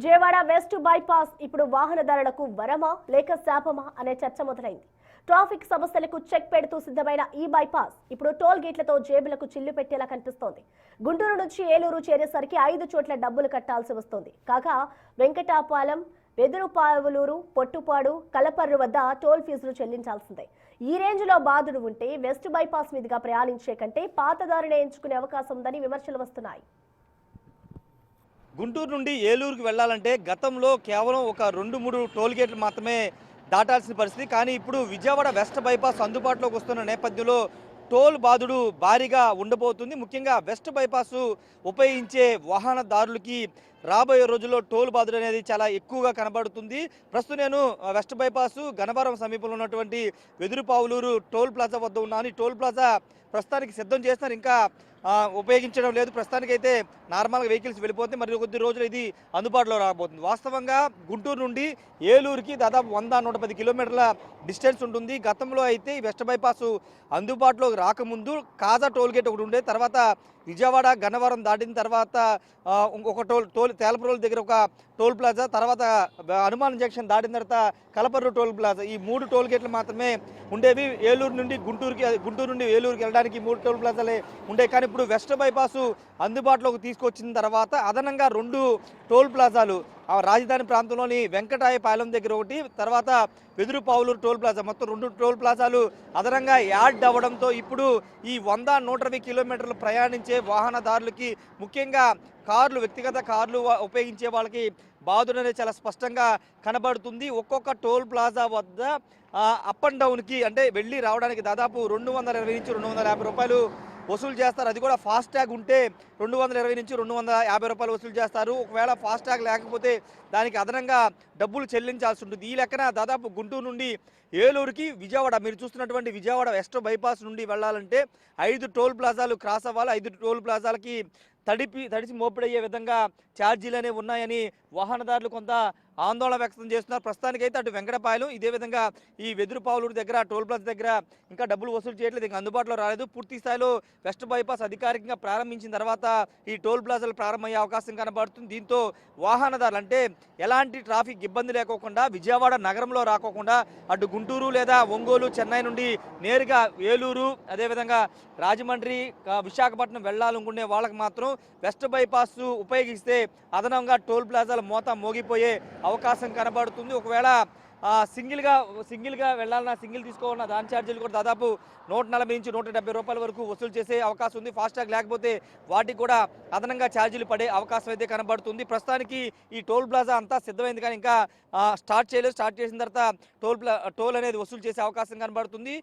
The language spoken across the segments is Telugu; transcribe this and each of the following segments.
విజయవాడ వెస్ట్ బైపాస్ ఇప్పుడు వాహనదారులకు వరమా లేక శాపమా అనే చర్చ మొదలైంది. ట్రాఫిక్ సమస్యలకు చెక్ పెడుతూ సిద్ధమైన ఈ బైపాస్ ఇప్పుడు టోల్ గేట్లతో జేబులకు చిల్లు పెట్టేలా కనిపిస్తోంది. గుంటూరు నుంచి ఏలూరు చేరేసరికి 5 చోట్ల డబ్బులు కట్టాల్సి వస్తోంది. కాగా వెంకటాపాలెం, వెదురుపావులూరు, పొట్టుపాడు, కలపర్రు వద్ద టోల్ ఫీజులు చెల్లించాల్సిందే. ఈ రేంజ్ లో బాధుడు ఉంటే వెస్ట్ బైపాస్ మీదుగా ప్రయాణించే కంటే పాతదారినే ఎంచుకునే అవకాశం ఉందని విమర్శలు వస్తున్నాయి. గుంటూరు నుండి ఏలూరుకి వెళ్ళాలంటే గతంలో కేవలం ఒక 2-3 టోల్ గేట్లు మాత్రమే దాటాల్సిన పరిస్థితి. కానీ ఇప్పుడు విజయవాడ వెస్ట్ బైపాస్ అందుబాటులోకి వస్తున్న నేపథ్యంలో టోల్ బాధుడు భారీగా ఉండబోతుంది. ముఖ్యంగా వెస్ట్ బైపాస్ ఉపయోగించే వాహనదారులకి రాబోయే రోజుల్లో టోల్ బాధుడు అనేది చాలా ఎక్కువగా కనబడుతుంది. ప్రస్తుతం నేను వెస్ట్ బైపాస్ గన్నవరం సమీపంలో ఉన్నటువంటి వెదురుపావులూరు టోల్ ప్లాజా వద్ద ఉన్నాను. ఈ టోల్ ప్లాజా ప్రస్తుతానికి సిద్ధం చేస్తున్నారు, ఇంకా ఉపయోగించడం లేదు. ప్రస్తుతానికైతే నార్మల్గా వెహికల్స్ వెళ్ళిపోతే మరి కొద్ది రోజులు ఇది అందుబాటులో రాబోతుంది. వాస్తవంగా గుంటూరు నుండి ఏలూరుకి దాదాపు 100-110 కిలోమీటర్ల డిస్టెన్స్ ఉంటుంది. గతంలో అయితే ఈ వెస్ట్ బైపాస్ అందుబాటులోకి రాకముందు కాజా టోల్ గేట్ ఒకటి ఉండే, తర్వాత విజయవాడ గన్నవరం దాటిన తర్వాత ఒక టోల్ తేలపురోలు దగ్గర ఒక టోల్ ప్లాజా, తర్వాత హనుమాన్ జంక్షన్ దాటిన తర్వాత కలపర్రు టోల్ ప్లాజా, ఈ 3 టోల్ గేట్లు మాత్రమే ఉండేవి. ఏలూరు నుండి గుంటూరు నుండి ఏలూరుకి వెళ్ళడానికి 3 టోల్ ప్లాజాలే ఉండే. కానీ ఇప్పుడు వెస్ట్ బైపాస్ అందుబాటులోకి తీసుకొచ్చిన తర్వాత అదనంగా 2 టోల్ ప్లాజాలు రాజధాని ప్రాంతంలోని వెంకటాయపాలెం దగ్గర ఒకటి, తర్వాత వెదురుపావులూరు టోల్ ప్లాజా, మొత్తం 2 టోల్ ప్లాజాలు అదనంగా యాడ్ అవ్వడంతో ఇప్పుడు ఈ 100-120 కిలోమీటర్లు ప్రయాణించే వాహనదారులకి, ముఖ్యంగా వ్యక్తిగత కార్లు ఉపయోగించే వాళ్ళకి బాధుడు అనేది చాలా స్పష్టంగా కనబడుతుంది. ఒక్కొక్క టోల్ ప్లాజా వద్ద అప్ అండ్ డౌన్కి అంటే వెళ్ళి రావడానికి దాదాపు 220 నుంచి 250 రూపాయలు వసూలు చేస్తారు. అది కూడా ఫాస్టాగ్ ఉంటే 220 నుంచి 250 రూపాయలు వసూలు చేస్తారు. ఒకవేళ ఫాస్టాగ్ లేకపోతే దానికి అదనంగా డబ్బులు చెల్లించాల్సి ఉంటుంది. ఈ లెక్కన దాదాపు గుంటూరు నుండి ఏలూరుకి విజయవాడ, మీరు చూస్తున్నటువంటి విజయవాడ వెస్ట్ బైపాస్ నుండి వెళ్ళాలంటే 5 టోల్ ప్లాజాలు క్రాస్ అవ్వాలి. 5 టోల్ ప్లాజాలకి తడిసి మోపిడయ్యే విధంగా ఛార్జీలు అనేవి ఉన్నాయని వాహనదారులు కొంత ఆందోళన వ్యక్తం చేస్తున్నారు. ప్రస్తుతానికైతే అటు వెంకటపాలెం, ఇదే విధంగా ఈ వెదురుపావులూరు దగ్గర టోల్ ప్లాజా దగ్గర ఇంకా డబ్బులు వసూలు చేయట్లేదు, ఇంకా అందుబాటులో రాలేదు. పూర్తి స్థాయిలో వెస్ట్ బైపాస్ అధికారికంగా ప్రారంభించిన తర్వాత ఈ టోల్ ప్లాజాలు ప్రారంభమయ్యే అవకాశం కనబడుతుంది. దీంతో వాహనదారులు అంటే ఎలాంటి ట్రాఫిక్ ఇబ్బంది లేకోకుండా విజయవాడ నగరంలో రాకోకుండా అటు గుంటూరు లేదా ఒంగోలు, చెన్నై నుండి నేరుగా ఏలూరు, అదేవిధంగా రాజమండ్రి, విశాఖపట్నం వెళ్ళాలనుకునే వాళ్ళకి మాత్రం వెస్ట్ బైపాస్ ఉపయోగిస్తే అదనంగా టోల్ ప్లాజాల మోత మోగిపోయే అవకాశం కనబడుతుంది. ఒకవేళ సింగిల్గా వెళ్ళాలన్నా, సింగిల్ తీసుకోవాలన్నా దాని ఛార్జీలు కూడా దాదాపు 140 నుంచి 170 రూపాయల వరకు వసూలు చేసే అవకాశం ఉంది. ఫాస్టాగ్ లేకపోతే వాటికి కూడా అదనంగా ఛార్జీలు పడే అవకాశం అయితే కనబడుతుంది. ప్రస్తుతానికి ఈ టోల్ ప్లాజా అంతా సిద్ధమైంది, కానీ ఇంకా స్టార్ట్ చేయలేదు. స్టార్ట్ చేసిన తర్వాత టోల్ అనేది వసూలు చేసే అవకాశం కనబడుతుంది.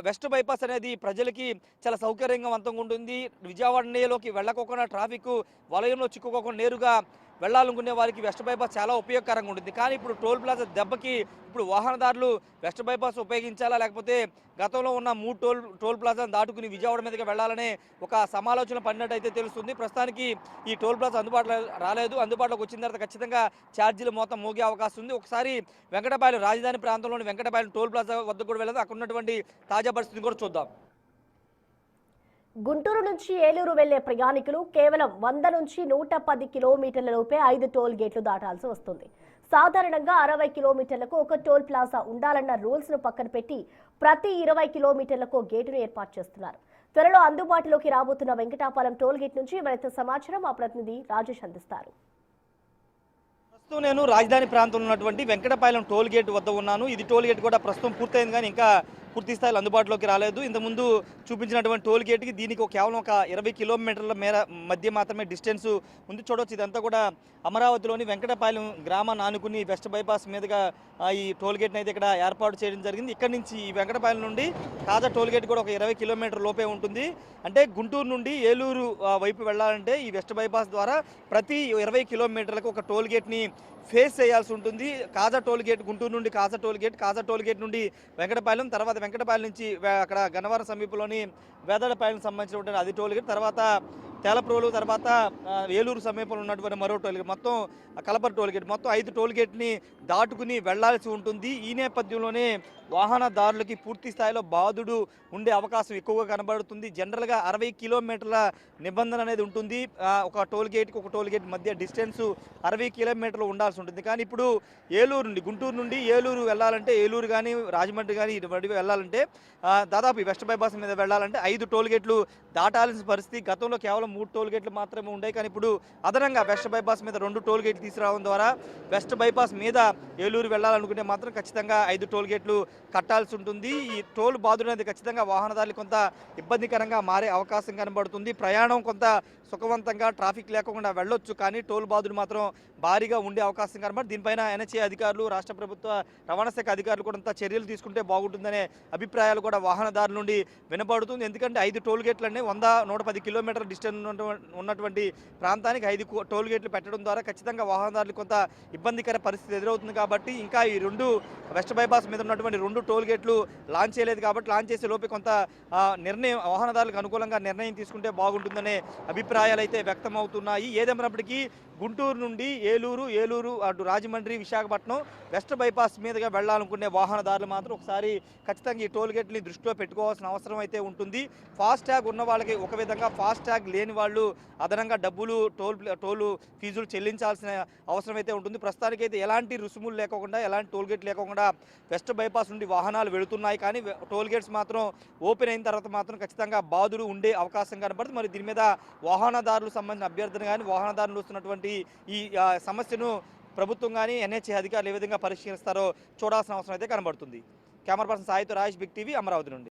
వెస్ట్ బైపాస్ అనేది ప్రజలకి చాలా సౌకర్యంగా ఉంటుంది. విజయవాడలోకి వెళ్ళకోకుండా ట్రాఫిక్ వలయంలో చిక్కుకోకుండా నేరుగా వెళ్ళాలనుకునే వారికి వెస్ట్ బైపాస్ చాలా ఉపయోగకరంగా ఉంటుంది. కానీ ఇప్పుడు టోల్ ప్లాజా దెబ్బకి ఇప్పుడు వాహనదారులు వెస్ట్ బైపాస్ ఉపయోగించాలా, లేకపోతే గతంలో ఉన్న 3 టోల్ ప్లాజాను దాటుకుని విజయవాడ మీదకి వెళ్ళాలనే ఒక సమాలోచన పడినట్టయితే తెలుస్తుంది. ప్రస్తుతానికి ఈ టోల్ ప్లాజా అందుబాటులో రాలేదు. అందుబాటులోకి వచ్చిన తర్వాత ఖచ్చితంగా ఛార్జీలు మొత్తం మోగే అవకాశం ఉంది. ఒకసారి వెంకటపాలెం రాజధాని ప్రాంతంలోని వెంకటపాలెం టోల్ ప్లాజా వద్ద కూడా వెళ్ళదు. అక్కడ ఉన్నటువంటి తాజా పరిస్థితిని కూడా చూద్దాం. గుంటూరు నుంచి ఏలూరు వెళ్లే ప్రయాణికులు కేవలం 100 నుంచి 110 కిలోమీటర్ల లోపే 5 టోల్ గేట్లు దాటాల్సి వస్తుంది. సాధారణంగా 60 కిలోమీటర్లకు ఒక టోల్ ప్లాజా ఉండాలన్న రూల్స్ ను పక్కన పెట్టి ప్రతి 20 కిలోమీటర్లకు గేటును ఏర్పాటు చేస్తున్నారు. త్వరలో అందుబాటులోకి రాబోతున్న వెంకటాపాలెం టోల్ గేట్ నుంచి మరింత సమాచారం మా ప్రతినిధి రాజేష్ అందిస్తారు. ప్రస్తుతం నేను రాజధాని ప్రాంతంలో ఉన్నటువంటి వెంకటపాలెం టోల్ గేట్ వద్ద ఉన్నాను. ఇది టోల్ గేట్ కూడా ప్రస్తుతం పూర్తయింది, కానీ ఇంకా పూర్తి స్థాయిలో అందుబాటులోకి రాలేదు. ఇంతకుముందు చూపించినటువంటి టోల్ గేట్కి దీనికి కేవలం ఒక 20 కిలోమీటర్ల మధ్య మాత్రమే డిస్టెన్స్ ఉంది. చూడవచ్చు, ఇదంతా కూడా అమరావతిలోని వెంకటపాలెం గ్రామాన్ని ఆనుకుని వెస్ట్ బైపాస్ మీదుగా ఈ టోల్ గేట్ని అయితే ఇక్కడ ఏర్పాటు చేయడం జరిగింది. ఇక్కడ నుంచి ఈ వెంకటపాలెం నుండి కాజా టోల్ గేట్ కూడా ఒక 20 కిలోమీటర్ లోపే ఉంటుంది. అంటే గుంటూరు నుండి ఏలూరు వైపు వెళ్ళాలంటే ఈ వెస్ట్ బైపాస్ ద్వారా ప్రతి 20 కిలోమీటర్లకు ఒక టోల్ గేట్ని ఫేస్ చేయాల్సి ఉంటుంది. కాజా టోల్ గేట్, గుంటూరు నుండి కాజా టోల్ గేట్ నుండి వెంకటపాలెం, తర్వాత వెంకటపాలెం నుంచి అక్కడ గన్నవరం సమీపంలోని వేదాడపాలెం సంబంధించినటువంటి అది టోల్ గేట్, తర్వాత తేలప్రోలు తర్వాత ఏలూరు సమీపంలో ఉన్నటువంటి మరో టోల్ గేట్ మొత్తం కలపర టోల్ గేట్ మొత్తం 5 టోల్ గేట్ని దాటుకుని వెళ్లాల్సి ఉంటుంది. ఈ నేపథ్యంలోనే వాహనదారులకి పూర్తి స్థాయిలో బాధుడు ఉండే అవకాశం ఎక్కువగా కనబడుతుంది. జనరల్గా 60 కిలోమీటర్ల నిబంధన అనేది ఉంటుంది. ఒక టోల్ గేట్కి ఒక టోల్ గేట్ మధ్య డిస్టెన్స్ 60 కిలోమీటర్లు ఉండాల్సి ఉంటుంది. కానీ ఇప్పుడు ఏలూరు నుండి గుంటూరు నుండి ఏలూరు వెళ్ళాలంటే ఏలూరు కానీ రాజమండ్రి కానీ ఇటువంటి వెళ్ళాలంటే దాదాపు ఈ వెస్ట్ బైపాస్ మీద వెళ్ళాలంటే 5 టోల్ గేట్లు దాటాల్సిన పరిస్థితి. గతంలో కేవలం 3 టోల్ గేట్లు మాత్రమే ఉన్నాయి. కానీ ఇప్పుడు అదనంగా వెస్ట్ బైపాస్ మీద 2 టోల్ గేట్లు తీసుకురావడం ద్వారా వెస్ట్ బైపాస్ మీద ఏలూరు వెళ్ళాలనుకుంటే మాత్రం ఖచ్చితంగా 5 టోల్ గేట్లు కట్టాల్సి ఉంటుంది. ఈ టోల్ బాధుడు అనేది ఖచ్చితంగా వాహనదారులు కొంత ఇబ్బందికరంగా మారే అవకాశం కనబడుతుంది. ప్రయాణం కొంత సుఖవంతంగా ట్రాఫిక్ లేకుండా వెళ్ళొచ్చు, కానీ టోల్ బాధుడు మాత్రం భారీగా ఉండే అవకాశం కనబడి దీనిపైన ఎన్హెచ్ఏ అధికారులు రాష్ట్ర ప్రభుత్వ రవాణా శాఖ అధికారులు కూడా చర్యలు తీసుకుంటే బాగుంటుందనే అభిప్రాయాలు కూడా వాహనదారుల నుండి వినపడుతుంది. ఎందుకంటే 5 టోల్ గేట్లన్నీ 100-110 కిలోమీటర్ల డిస్టెన్స్ ఉన్నటువంటి ప్రాంతానికి 5 టోల్ గేట్లు పెట్టడం ద్వారా ఖచ్చితంగా వాహనదారులు కొంత ఇబ్బందికర పరిస్థితి ఎదురవుతుంది. కాబట్టి ఇంకా ఈ 2 వెస్ట్ బైపాస్ మీద ఉన్నటువంటి 2 టోల్ గేట్లు లాంచ్ చేయలేదు కాబట్టి లాంచ్ చేసే లోపే కొంత నిర్ణయం వాహనదారులకు అనుకూలంగా నిర్ణయం తీసుకుంటే బాగుంటుందనే అభిప్రాయాలు అయితే వ్యక్తం అవుతున్నాయి. ఏదేమైనప్పటికీ గుంటూరు నుండి ఏలూరు అటు రాజమండ్రి విశాఖపట్నం వెస్ట్ బైపాస్ మీదుగా వెళ్ళాలనుకునే వాహనదారులు మాత్రం ఒకసారి ఖచ్చితంగా ఈ టోల్ గేట్ని దృష్టిలో పెట్టుకోవాల్సిన అవసరం అయితే ఉంటుంది. ఫాస్ట్ ట్యాగ్ ఉన్న వాళ్ళకి ఒక విధంగా, ఫాస్ట్ ట్యాగ్ లేని వాళ్ళు అదనంగా డబ్బులు టోల్ ఫీజులు చెల్లించాల్సిన అవసరం అయితే ఉంటుంది. ప్రస్తుతానికైతే ఎలాంటి రుసుములు లేకుండా ఎలాంటి టోల్ గేట్ లేకుండా వెస్ట్ బైపాస్ నుండి వాహనాలు వెళుతున్నాయి. కానీ టోల్ గేట్స్ మాత్రం ఓపెన్ అయిన తర్వాత మాత్రం ఖచ్చితంగా బాధుడు ఉండే అవకాశం కనబడుతుంది. మరి దీని మీద వాహనదారులకు సంబంధించిన అభ్యర్థన కానీ వాహనదారులు వస్తున్నటువంటి ఈ సమస్యను ప్రభుత్వం కానీ ఎన్హెచ్ఏ అధికారులు ఏ విధంగా పరిష్కరిస్తారో చూడాల్సిన అవసరం అయితే కనబడుతుంది. కెమెరా పర్సన్ సాయితో రాజేష్, బిగ్ టీవీ, అమరావతి నుండి.